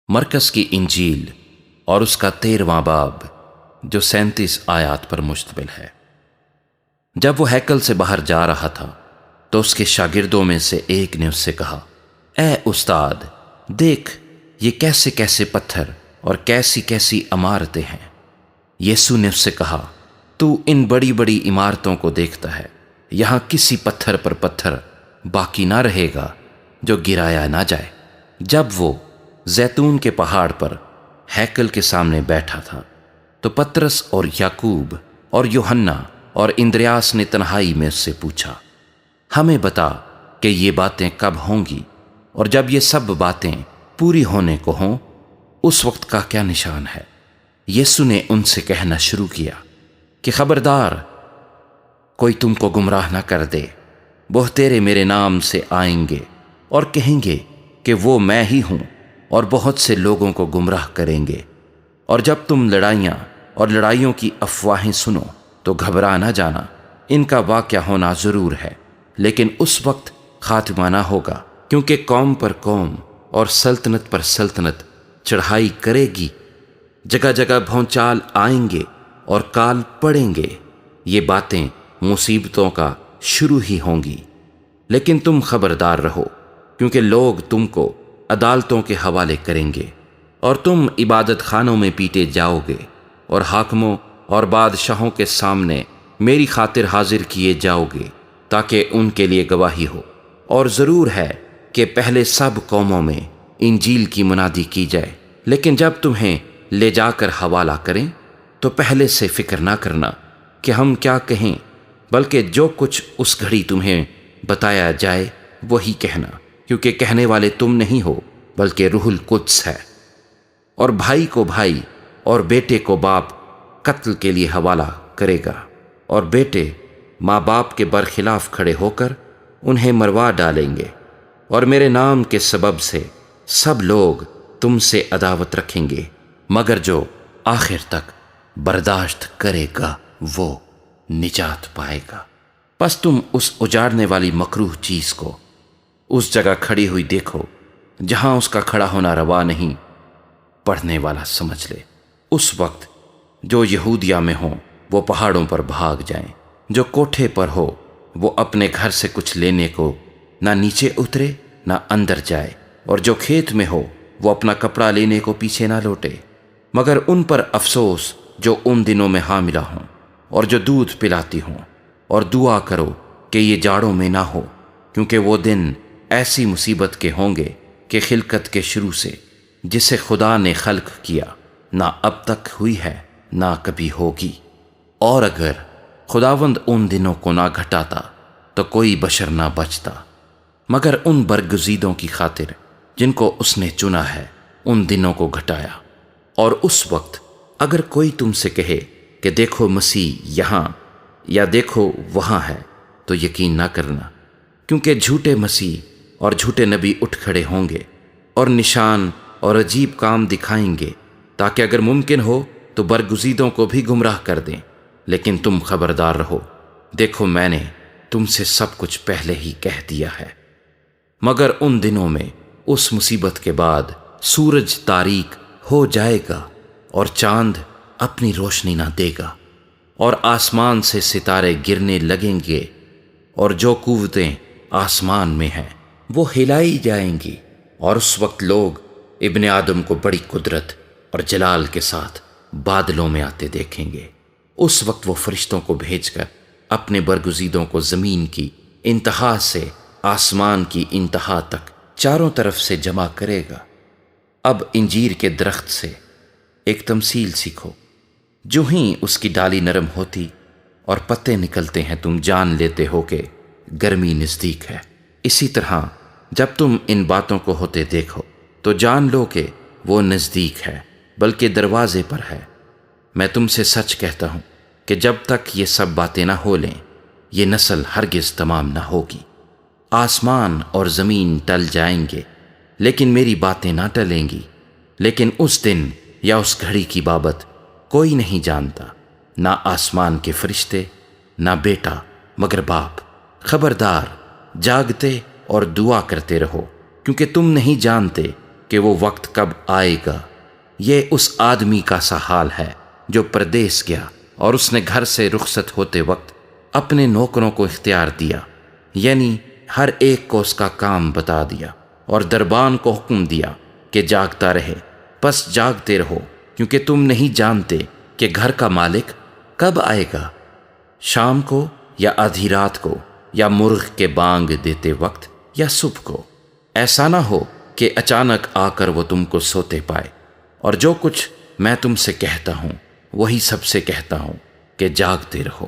مرکز کی انجیل اور اس کا 13واں باب جو 37 آیات پر مشتمل ہے۔ جب وہ ہیکل سے باہر جا رہا تھا تو اس کے شاگردوں میں سے ایک نے اس سے کہا، اے استاد، دیکھ یہ کیسے کیسے پتھر اور کیسی کیسی عمارتیں ہیں۔ یسوع نے اس سے کہا، تو ان بڑی بڑی عمارتوں کو دیکھتا ہے، یہاں کسی پتھر پر پتھر باقی نہ رہے گا جو گرایا نہ جائے۔ جب وہ زیتون کے پہاڑ پر ہیکل کے سامنے بیٹھا تھا تو پترس اور یعقوب اور یوحنا اور اندریاس نے تنہائی میں اس سے پوچھا، ہمیں بتا کہ یہ باتیں کب ہوں گی، اور جب یہ سب باتیں پوری ہونے کو ہوں اس وقت کا کیا نشان ہے؟ یسوع نے ان سے کہنا شروع کیا کہ خبردار، کوئی تم کو گمراہ نہ کر دے۔ بہتیرے میرے نام سے آئیں گے اور کہیں گے کہ وہ میں ہی ہوں، اور بہت سے لوگوں کو گمراہ کریں گے۔ اور جب تم لڑائیاں اور لڑائیوں کی افواہیں سنو تو گھبرا نہ جانا، ان کا واقعہ ہونا ضرور ہے، لیکن اس وقت خاتمہ نہ ہوگا، کیونکہ قوم پر قوم اور سلطنت پر سلطنت چڑھائی کرے گی۔ جگہ جگہ بھونچال آئیں گے اور کال پڑیں گے۔ یہ باتیں مصیبتوں کا شروع ہی ہوں گی، لیکن تم خبردار رہو، کیونکہ لوگ تم کو عدالتوں کے حوالے کریں گے، اور تم عبادت خانوں میں پیٹے جاؤ گے اور حاکموں اور بادشاہوں کے سامنے میری خاطر حاضر کیے جاؤ گے، تاکہ ان کے لیے گواہی ہو۔ اور ضرور ہے کہ پہلے سب قوموں میں انجیل کی منادی کی جائے، لیکن جب تمہیں لے جا کر حوالہ کریں تو پہلے سے فکر نہ کرنا کہ ہم کیا کہیں، بلکہ جو کچھ اس گھڑی تمہیں بتایا جائے وہی کہنا، کیونکہ کہنے والے تم نہیں ہو بلکہ روح القدس ہے۔ اور بھائی کو بھائی اور بیٹے کو باپ قتل کے لیے حوالہ کرے گا، اور بیٹے ماں باپ کے برخلاف کھڑے ہو کر انہیں مروا ڈالیں گے، اور میرے نام کے سبب سے سب لوگ تم سے عداوت رکھیں گے، مگر جو آخر تک برداشت کرے گا وہ نجات پائے گا۔ پس تم اس اجاڑنے والی مکروہ چیز کو اس جگہ کھڑی ہوئی دیکھو جہاں اس کا کھڑا ہونا روا نہیں، پڑھنے والا سمجھ لے۔ اس وقت جو یہودیہ میں ہوں وہ پہاڑوں پر بھاگ جائیں، جو کوٹھے پر ہو وہ اپنے گھر سے کچھ لینے کو نہ نیچے اترے نہ اندر جائے، اور جو کھیت میں ہو وہ اپنا کپڑا لینے کو پیچھے نہ لوٹے۔ مگر ان پر افسوس جو ان دنوں میں حاملہ ہوں اور جو دودھ پلاتی ہوں، اور دعا کرو کہ یہ جاڑوں میں نہ ہو، کیونکہ وہ دن ایسی مصیبت کے ہوں گے کہ خلقت کے شروع سے جسے خدا نے خلق کیا نہ اب تک ہوئی ہے نہ کبھی ہوگی۔ اور اگر خداوند ان دنوں کو نہ گھٹاتا تو کوئی بشر نہ بچتا، مگر ان برگزیدوں کی خاطر جن کو اس نے چنا ہے ان دنوں کو گھٹایا۔ اور اس وقت اگر کوئی تم سے کہے کہ دیکھو مسیح یہاں یا دیکھو وہاں ہے تو یقین نہ کرنا، کیونکہ جھوٹے مسیح اور جھوٹے نبی اٹھ کھڑے ہوں گے اور نشان اور عجیب کام دکھائیں گے، تاکہ اگر ممکن ہو تو برگزیدوں کو بھی گمراہ کر دیں۔ لیکن تم خبردار رہو، دیکھو میں نے تم سے سب کچھ پہلے ہی کہہ دیا ہے۔ مگر ان دنوں میں اس مصیبت کے بعد سورج تاریک ہو جائے گا اور چاند اپنی روشنی نہ دے گا، اور آسمان سے ستارے گرنے لگیں گے، اور جو قوتیں آسمان میں ہیں وہ ہلائی جائیں گی۔ اور اس وقت لوگ ابن آدم کو بڑی قدرت اور جلال کے ساتھ بادلوں میں آتے دیکھیں گے۔ اس وقت وہ فرشتوں کو بھیج کر اپنے برگزیدوں کو زمین کی انتہا سے آسمان کی انتہا تک چاروں طرف سے جمع کرے گا۔ اب انجیر کے درخت سے ایک تمثیل سیکھو۔ جو ہی اس کی ڈالی نرم ہوتی اور پتے نکلتے ہیں تم جان لیتے ہو کہ گرمی نزدیک ہے۔ اسی طرح جب تم ان باتوں کو ہوتے دیکھو تو جان لو کہ وہ نزدیک ہے، بلکہ دروازے پر ہے۔ میں تم سے سچ کہتا ہوں کہ جب تک یہ سب باتیں نہ ہو لیں یہ نسل ہرگز تمام نہ ہوگی۔ آسمان اور زمین ٹل جائیں گے لیکن میری باتیں نہ ٹلیں گی۔ لیکن اس دن یا اس گھڑی کی بابت کوئی نہیں جانتا، نہ آسمان کے فرشتے نہ بیٹا مگر باپ۔ خبردار، جاگتے اور دعا کرتے رہو، کیونکہ تم نہیں جانتے کہ وہ وقت کب آئے گا۔ یہ اس آدمی کا سا حال ہے جو پردیس گیا اور اس نے گھر سے رخصت ہوتے وقت اپنے نوکروں کو اختیار دیا، یعنی ہر ایک کو اس کا کام بتا دیا، اور دربان کو حکم دیا کہ جاگتا رہے۔ پس جاگتے رہو، کیونکہ تم نہیں جانتے کہ گھر کا مالک کب آئے گا، شام کو یا آدھی رات کو، یا مرغ کے بانگ دیتے وقت یا صبح کو۔ ایسا نہ ہو کہ اچانک آ کر وہ تم کو سوتے پائے۔ اور جو کچھ میں تم سے کہتا ہوں وہی سب سے کہتا ہوں کہ جاگتے رہو۔